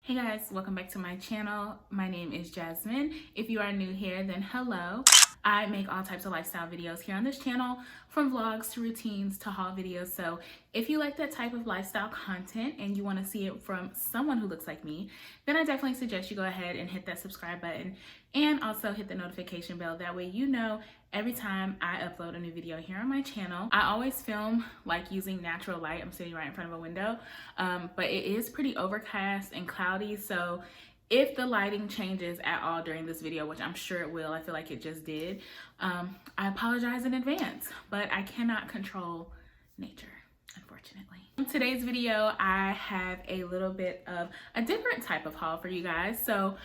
Hey guys, welcome back to my channel. My name is Jasmine. If you are new here, then hello. I make all types of lifestyle videos here on this channel, from vlogs to routines to haul videos. So if you like that type of lifestyle content and you want to see it from someone who looks like me, then I definitely suggest you go ahead and hit that subscribe button and also hit the notification bell. That way you know every time I upload a new video here on my channel. I always film like using natural light. I'm sitting right in front of a window, but it is pretty overcast and cloudy. So if the lighting changes at all during this video, which I'm sure it will, I feel like it just did, I apologize in advance, but I cannot control nature, unfortunately. In today's video, I have a little bit of a different type of haul for you guys. So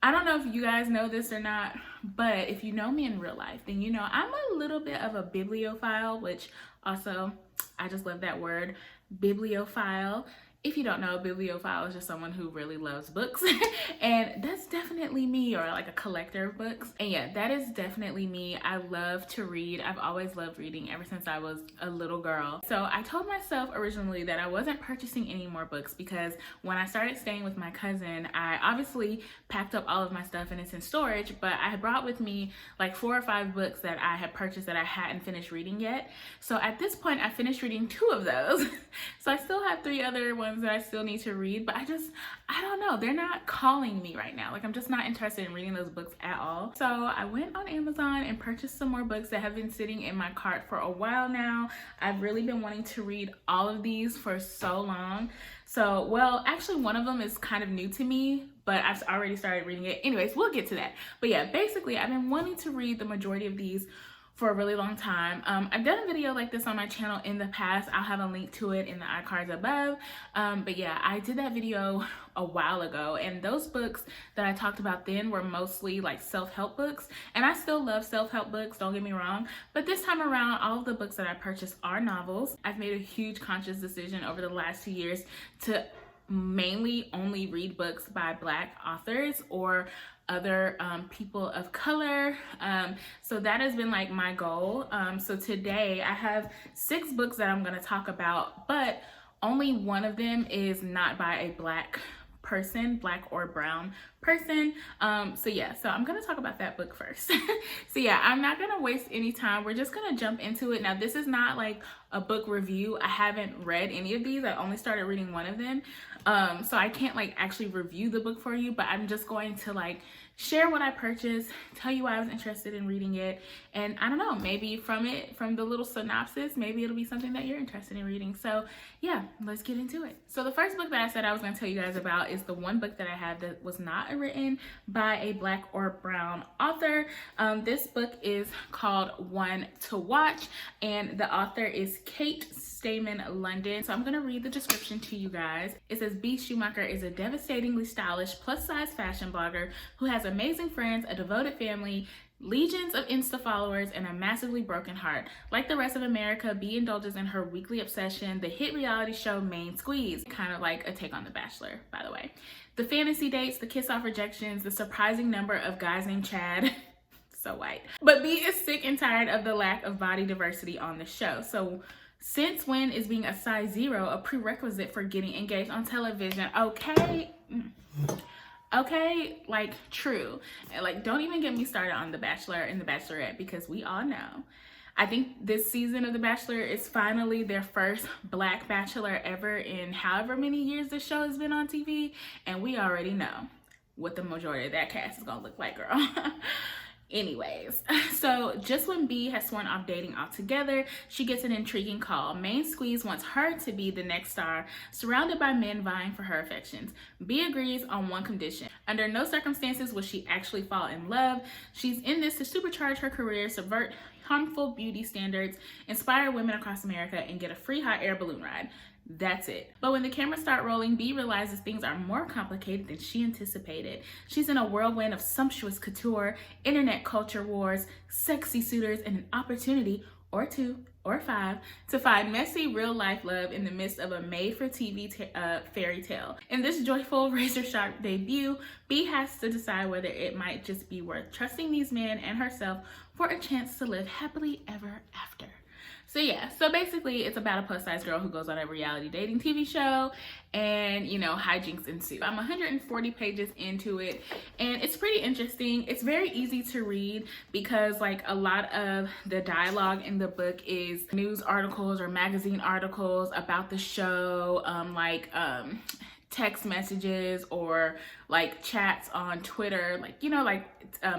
I don't know if you guys know this or not, but if you know me in real life, then you know I'm a little bit of a bibliophile, which also, I just love that word, bibliophile. If you don't know, a bibliophile is just someone who really loves books and that's definitely me, or like a collector of books. And yeah, that is definitely me. I love to read. I've always loved reading ever since I was a little girl. So I told myself originally that I wasn't purchasing any more books because when I started staying with my cousin, I obviously packed up all of my stuff and it's in storage, but I had brought with me like 4 or 5 books that I had purchased that I hadn't finished reading yet. So at this point, I finished reading 2 of those. So I still have 3 other ones that I still need to read, but I don't know, they're not calling me right now. Like, I'm just not interested in reading those books at all. So I went on Amazon and purchased some more books that have been sitting in my cart for a while now. I've really been wanting to read all of these for so long. So, well, actually one of them is kind of new to me, but I've already started reading it. Anyways, we'll get to that. But yeah, basically I've been wanting to read the majority of these for a really long time. I've done a video like this on my channel in the past. I'll have a link to it in the iCards above. But yeah, I did that video a while ago, and those books that I talked about then were mostly like self-help books, and I still love self-help books, don't get me wrong, but this time around all of the books that I purchased are novels. I've made a huge conscious decision over the last 2 years to mainly only read books by Black authors or other people of color. So that has been like my goal. So today I have 6 books that I'm going to talk about, but only one of them is not by a Black person, Black or brown person. So yeah, so I'm gonna talk about that book first. So yeah, I'm not gonna waste any time. We're just gonna jump into it. Now, this is not like a book review. I haven't read any of these. I only started reading one of them. So I can't like actually review the book for you, but I'm just going to like share what I purchased, tell you why I was interested in reading it, and I don't know, maybe from the little synopsis, maybe it'll be something that you're interested in reading. So yeah, let's get into it. So the first book that I said I was going to tell you guys about is the one book that I have that was not written by a Black or brown author. This book is called One to Watch, and the author is Kate Stayman London. So I'm going to read the description to you guys. It says, B. Schumacher is a devastatingly stylish plus-size fashion blogger who has amazing friends, a devoted family, legions of Insta followers, and a massively broken heart. Like the rest of America, B indulges in her weekly obsession, the hit reality show Main Squeeze, kind of like a take on The Bachelor, by the way. The fantasy dates, the kiss-off rejections, the surprising number of guys named Chad. So white. But B is sick and tired of the lack of body diversity on the show. So since when is being a size 0 a prerequisite for getting engaged on television? Okay. Okay, like true. And like, don't even get me started on The Bachelor and The Bachelorette, because we all know. I think this season of The Bachelor is finally their first Black Bachelor ever in however many years the show has been on TV. And we already know what the majority of that cast is gonna look like, girl. Anyways, so just when B has sworn off dating altogether, she gets an intriguing call. Main Squeeze wants her to be the next star, surrounded by men vying for her affections. B agrees on one condition. Under no circumstances will she actually fall in love. She's in this to supercharge her career, subvert harmful beauty standards, inspire women across America, and get a free hot air balloon ride. That's it. But when the cameras start rolling, B realizes things are more complicated than she anticipated. She's in a whirlwind of sumptuous couture, internet culture wars, sexy suitors, and an opportunity, or 2 or 5, to find messy real-life love in the midst of a made-for-TV fairy tale. In this joyful, razor-sharp debut, B has to decide whether it might just be worth trusting these men and herself for a chance to live happily ever after. So yeah, so basically it's about a plus size girl who goes on a reality dating TV show, and you know, hijinks ensue. I'm 140 pages into it, and it's pretty interesting. It's very easy to read because like a lot of the dialogue in the book is news articles or magazine articles about the show, text messages or like chats on Twitter, like, you know, like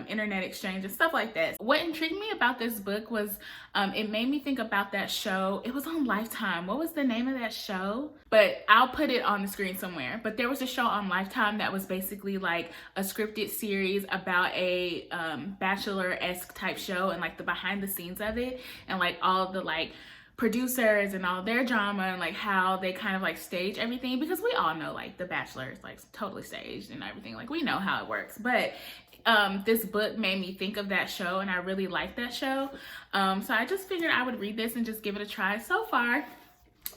internet exchange and stuff like that. What intrigued me about this book was it made me think about that show. It was on Lifetime. What was the name of that show? But I'll put it on the screen somewhere. But there was a show on Lifetime that was basically like a scripted series about a Bachelor-esque type show, and like the behind the scenes of it, and like all the like producers and all their drama, and like how they kind of like stage everything, because we all know like The Bachelor is like totally staged and everything, like we know how it works. But this book made me think of that show, and I really liked that show, so I just figured I would read this and just give it a try. So far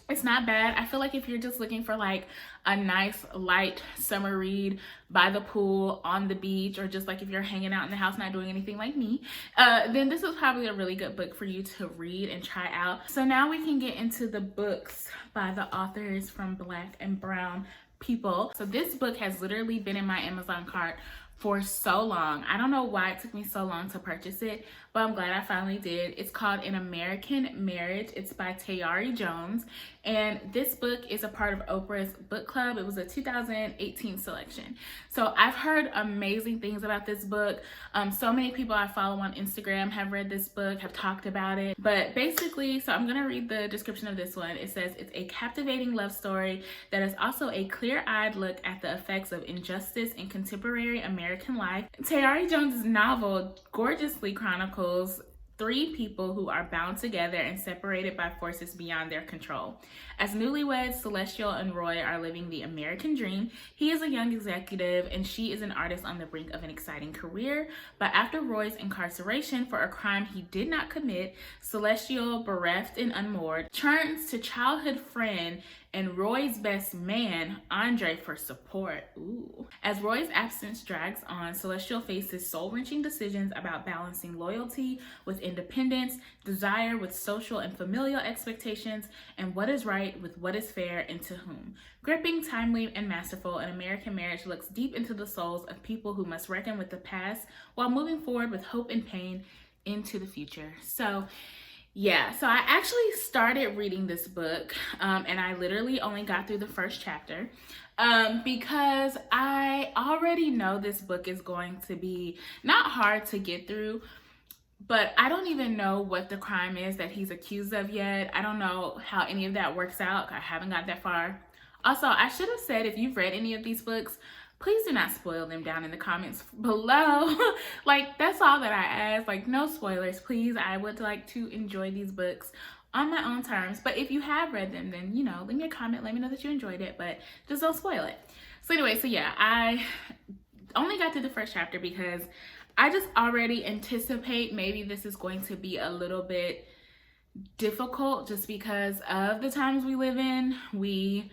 it's not bad. I feel like if you're just looking for like a nice light summer read by the pool, on the beach, or just like if you're hanging out in the house not doing anything like me, then this is probably a really good book for you to read and try out. So now we can get into the books by the authors from Black and Brown People. So this book has literally been in my Amazon cart for so long. I don't know why it took me so long to purchase it, but I'm glad I finally did. It's called An American Marriage. It's by Tayari Jones, and this book is a part of Oprah's book club. It was a 2018 selection. So I've heard amazing things about this book. So many people I follow on Instagram have read this book, have talked about it. But basically, so I'm gonna read the description of this one. It says, it's a captivating love story that is also a clear-eyed look at the effects of injustice in contemporary American life. Tayari Jones' novel gorgeously chronicles three people who are bound together and separated by forces beyond their control. As newlyweds, Celestial and Roy are living the American dream. He is a young executive and she is an artist on the brink of an exciting career. But after Roy's incarceration for a crime he did not commit, Celestial, bereft and unmoored, turns to childhood friend and Roy's best man, Andre, for support. Ooh. As Roy's absence drags on, Celestial faces soul-wrenching decisions about balancing loyalty with independence, desire with social and familial expectations, and what is right with what is fair and to whom. Gripping, timely, and masterful, An American Marriage looks deep into the souls of people who must reckon with the past while moving forward with hope and pain into the future. So yeah, so I actually started reading this book and I literally only got through the first chapter because I already know this book is going to be not hard to get through, but I don't even know what the crime is that he's accused of yet. I don't know how any of that works out. I haven't got that far. Also, I should have said, if you've read any of these books, please do not spoil them down in the comments below. Like, that's all that I ask. Like, no spoilers, please. I would like to enjoy these books on my own terms. But if you have read them, then, you know, leave me a comment. Let me know that you enjoyed it, but just don't spoil it. So anyway, so yeah, I only got to the first chapter because I just already anticipate maybe this is going to be a little bit difficult just because of the times we live in. We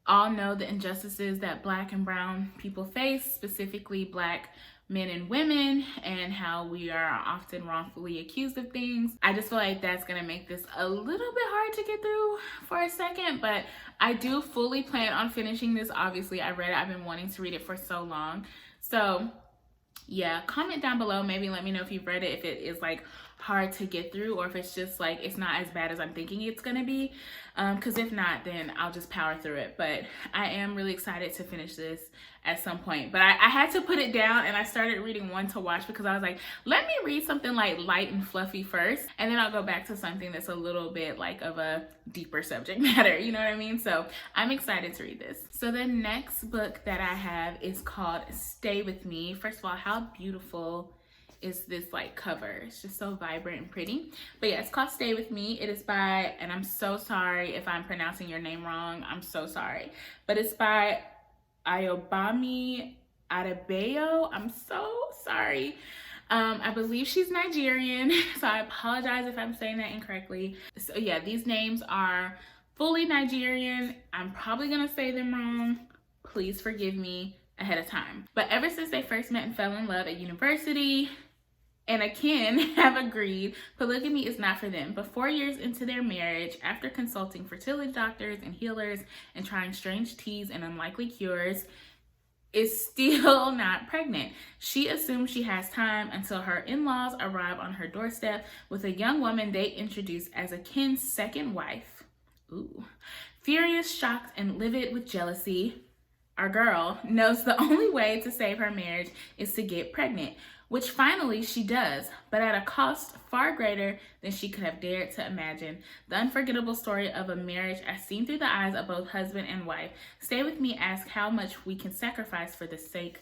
all know the injustices that Black and brown people face, specifically Black men and women, and how we are often wrongfully accused of things. I just feel like that's gonna make this a little bit hard to get through for a second, but I do fully plan on finishing this. Obviously, I read it. I've been wanting to read it for so long. So yeah, comment down below. Maybe let me know if you've read it, if it is like hard to get through, or if it's just like it's not as bad as I'm thinking it's gonna be, because if not, then I'll just power through it. But I am really excited to finish this at some point. But I had to put it down and I started reading one to watch because I was like, let me read something like light and fluffy first, and then I'll go back to something that's a little bit like of a deeper subject matter, you know what I mean? So I'm excited to read this. So the next book that I have is called Stay With Me. First of all, how beautiful is this like cover? It's just so vibrant and pretty. But yeah, it's called Stay With Me. It is by, and I'm so sorry if I'm pronouncing your name wrong, I'm so sorry, but it's by Ayobami Adebayo. I'm so sorry. I believe she's Nigerian, so I apologize if I'm saying that incorrectly. So yeah, these names are fully Nigerian. I'm probably gonna say them wrong. Please forgive me ahead of time. But ever since they first met and fell in love at university, and Akin have agreed polygamy is not for them. But 4 years into their marriage, after consulting fertility doctors and healers and trying strange teas and unlikely cures, is still not pregnant. She assumes she has time until her in-laws arrive on her doorstep with a young woman they introduce as Akin's second wife. Ooh. Furious, shocked, and livid with jealousy, our girl knows the only way to save her marriage is to get pregnant, which finally she does, but at a cost far greater than she could have dared to imagine. The unforgettable story of a marriage as seen through the eyes of both husband and wife. Stay with me, ask how much we can sacrifice for the sake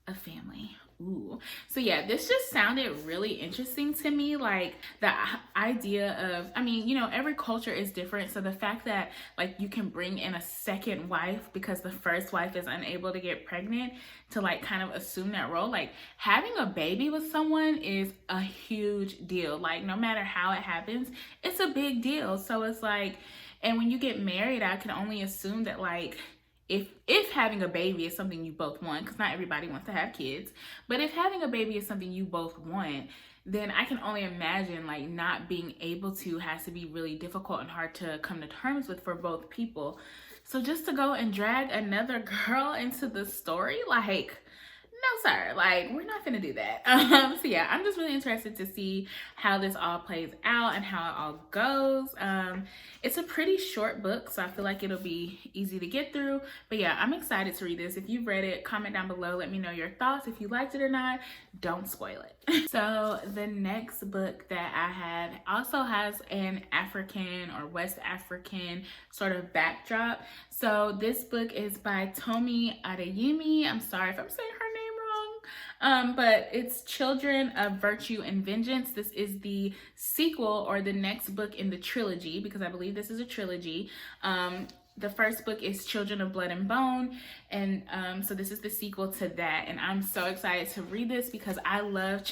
of family. Ooh. So yeah, this just sounded really interesting to me. Like the idea of, I mean, you know, every culture is different. So the fact that like you can bring in a second wife because the first wife is unable to get pregnant to like kind of assume that role, like having a baby with someone is a huge deal. Like no matter how it happens, it's a big deal. So it's like, and when you get married, I can only assume that like, if having a baby is something you both want, because not everybody wants to have kids, but if having a baby is something you both want, then I can only imagine like not being able to has to be really difficult and hard to come to terms with for both people. So just to go and drag another girl into the story, like, no sir, like we're not gonna do that. So yeah, I'm just really interested to see how this all plays out and how it all goes. It's a pretty short book, so I feel like it'll be easy to get through. But yeah, I'm excited to read this. If you've read it, comment down below, let me know your thoughts. If you liked it or not, don't spoil it. So the next book that I have also has an African or West African sort of backdrop. So this book is by Tomi Adeyemi. I'm sorry if I'm saying her name wrong, but it's Children of Virtue and Vengeance. This is the sequel or the next book in the trilogy, because I believe this is a trilogy. The first book is Children of Blood and Bone, and so this is the sequel to that, and I'm so excited to read this because I love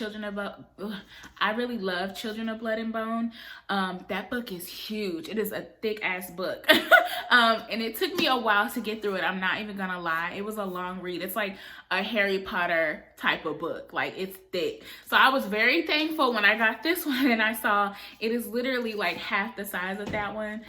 I really love Children of Blood and Bone. That book is huge. It is a thick ass book. And it took me a while to get through it. I'm not even gonna lie. It was a long read. It's like a Harry Potter type of book. Like it's thick. So I was very thankful when I got this one and I saw it is literally like half the size of that one.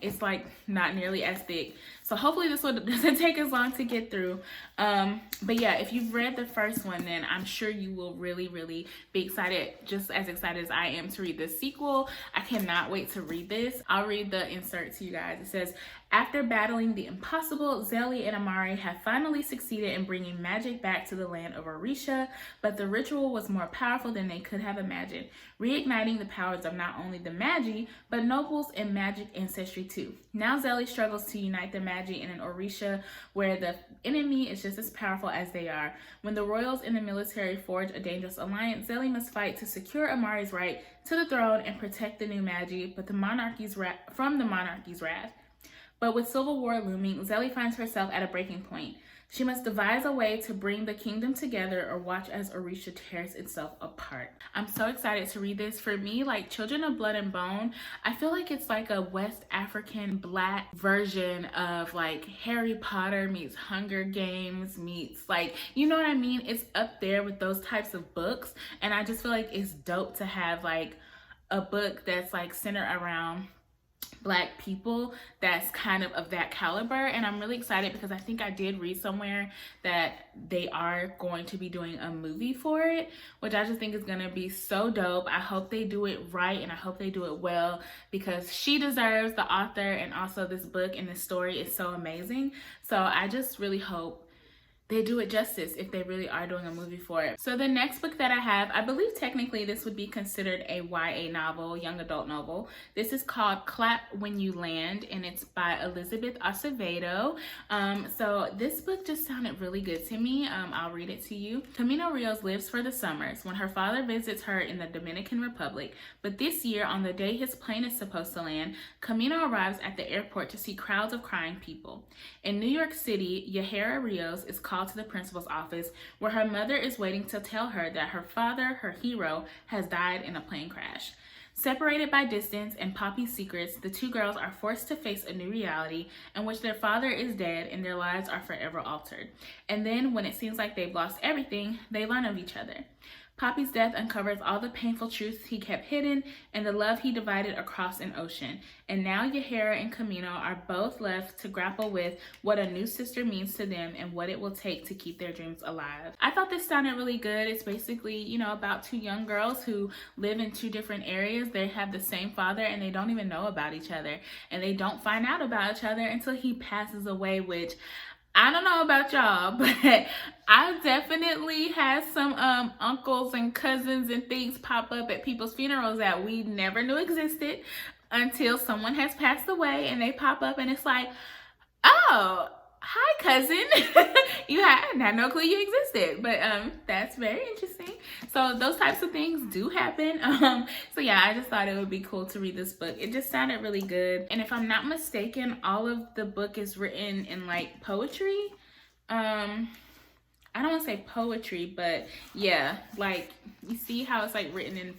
It's like not nearly as thick. So hopefully this one doesn't take as long to get through. But yeah, if you've read the first one, then I'm sure you will really, really be excited, just as excited as I am to read the sequel. I cannot wait to read this. I'll read the insert to you guys. It says, after battling the impossible, Zélie and Amari have finally succeeded in bringing magic back to the land of Orisha, but the ritual was more powerful than they could have imagined, reigniting the powers of not only the Magi, but nobles and magic ancestry too. Now Zélie struggles to unite the Magi in an Orisha where the enemy is just as powerful as they are. When the royals and the military forge a dangerous alliance, Zélie must fight to secure Amari's right to the throne and protect the new Magi, but from the monarchy's wrath. But with civil war looming, Zélie finds herself at a breaking point. She must devise a way to bring the kingdom together or watch as Orisha tears itself apart. I'm so excited to read this. For me, like Children of Blood and Bone, I feel like it's like a West African Black version of like Harry Potter meets Hunger Games meets like, you know what I mean? It's up there with those types of books. And I just feel like it's dope to have like a book that's like centered around Black people that's kind of that caliber. And I'm really excited because I think I did read somewhere that they are going to be doing a movie for it, which I just think is going to be so dope. I hope they do it right and I hope they do it well because she deserves, the author, and also this book and this story is so amazing. So I just really hope they do it justice if they really are doing a movie for it. So the next book that I have, I believe technically this would be considered a YA novel, young adult novel. This is called Clap When You Land, and it's by Elizabeth Acevedo. So this book just sounded really good to me. I'll read it to you. Camino Rios lives for the summers when her father visits her in the Dominican Republic. But this year, on the day his plane is supposed to land, Camino arrives at the airport to see crowds of crying people. In New York City, Yahira Rios is called to the principal's office where her mother is waiting to tell her that her father, her hero, has died in a plane crash. Separated by distance and Poppy's secrets, the two girls are forced to face a new reality in which their father is dead and their lives are forever altered. And then, when it seems like they've lost everything, they learn of each other. Poppy's death uncovers all the painful truths he kept hidden and the love he divided across an ocean. And now Yahira and Camino are both left to grapple with what a new sister means to them and what it will take to keep their dreams alive. I thought this sounded really good. It's basically, you know, about two young girls who live in two different areas. They have the same father and they don't even know about each other. And they don't find out about each other until he passes away, which I don't know about y'all, but I definitely had some uncles and cousins and things pop up at people's funerals that we never knew existed until someone has passed away and they pop up and it's like, oh, hi cousin. You had no clue you existed, but that's very interesting. So those types of things do happen. So yeah, I just thought it would be cool to read this book. It just sounded really good. And if I'm not mistaken, all of the book is written in like poetry. I don't want to say poetry, but yeah, like you see how it's like written in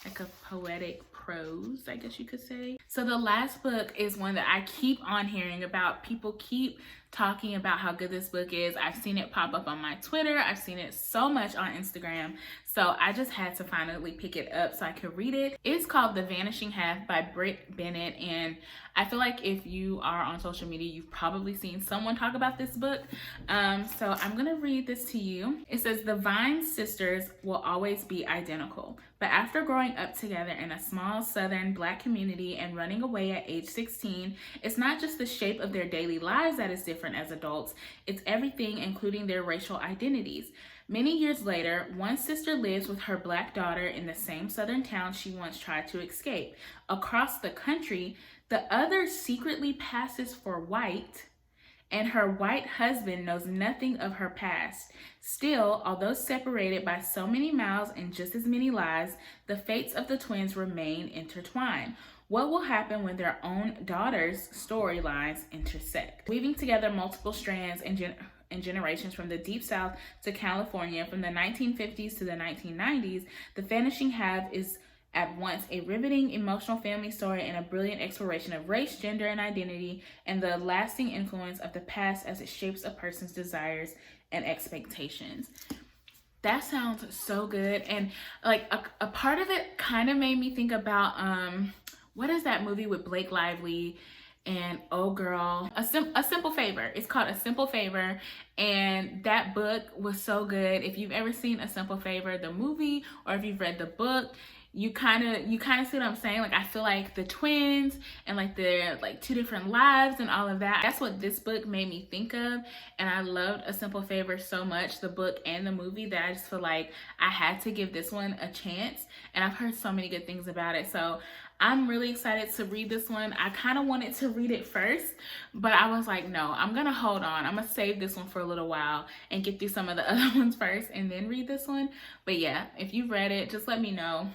like a poetic prose, I guess you could say. So the last book is one that I keep on hearing about. People keep talking about how good this book is. I've seen it pop up on my Twitter. I've seen it so much on Instagram. So I just had to finally pick it up so I could read it. It's called The Vanishing Half by Britt Bennett. And I feel like if you are on social media, you've probably seen someone talk about this book. So I'm gonna read this to you. It says, the Vine sisters will always be identical. But after growing up together in a small Southern Black community and running away at age 16, it's not just the shape of their daily lives that is different as adults, it's everything, including their racial identities. Many years later, one sister lives with her Black daughter in the same Southern town she once tried to escape. Across the country, the other secretly passes for white, and her white husband knows nothing of her past. Still, although separated by so many miles and just as many lives, the fates of the twins remain intertwined. What will happen when their own daughters' storylines intersect? Weaving together multiple strands and generations from the Deep South to California, from the 1950s to the 1990s, The Vanishing Half is at once a riveting emotional family story and a brilliant exploration of race, gender, and identity, and the lasting influence of the past as it shapes a person's desires and expectations. That sounds so good. And like a part of it kind of made me think about what is that movie with Blake Lively and oh girl, A Simple Favor. It's called A Simple Favor, and that book was so good. If you've ever seen A Simple Favor, the movie, or if you've read the book, you kind of see what I'm saying. Like, I feel like the twins and like their like two different lives and all of that, that's what this book made me think of. And I loved A Simple Favor so much, the book and the movie, that I just feel like I had to give this one a chance. And I've heard so many good things about it, so I'm really excited to read this one. I kind of wanted to read it first, but I was like, no, I'm gonna hold on. I'm gonna save this one for a little while and get through some of the other ones first and then read this one. But yeah, if you've read it, just let me know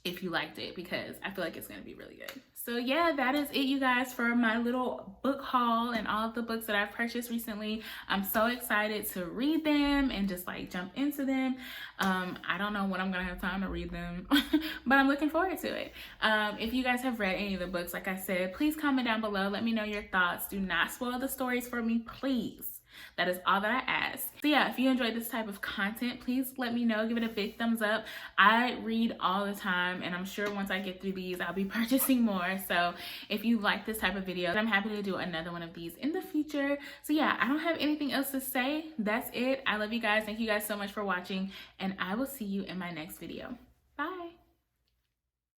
if you liked it, because I feel like it's gonna be really good. So yeah, that is it, you guys, for my little book haul and all of the books that I've purchased recently. I'm so excited to read them and just like jump into them. I don't know when I'm gonna have time to read them, but I'm looking forward to it. If you guys have read any of the books, like I said, please comment down below. Let me know your thoughts. Do not spoil the stories for me, please. That is all that I ask. So yeah, if you enjoyed this type of content, please let me know. Give it a big thumbs up. I read all the time, and I'm sure once I get through these, I'll be purchasing more. So if you like this type of video, I'm happy to do another one of these in the future. So yeah, I don't have anything else to say. That's it. I love you guys. Thank you guys so much for watching, and I will see you in my next video. Bye.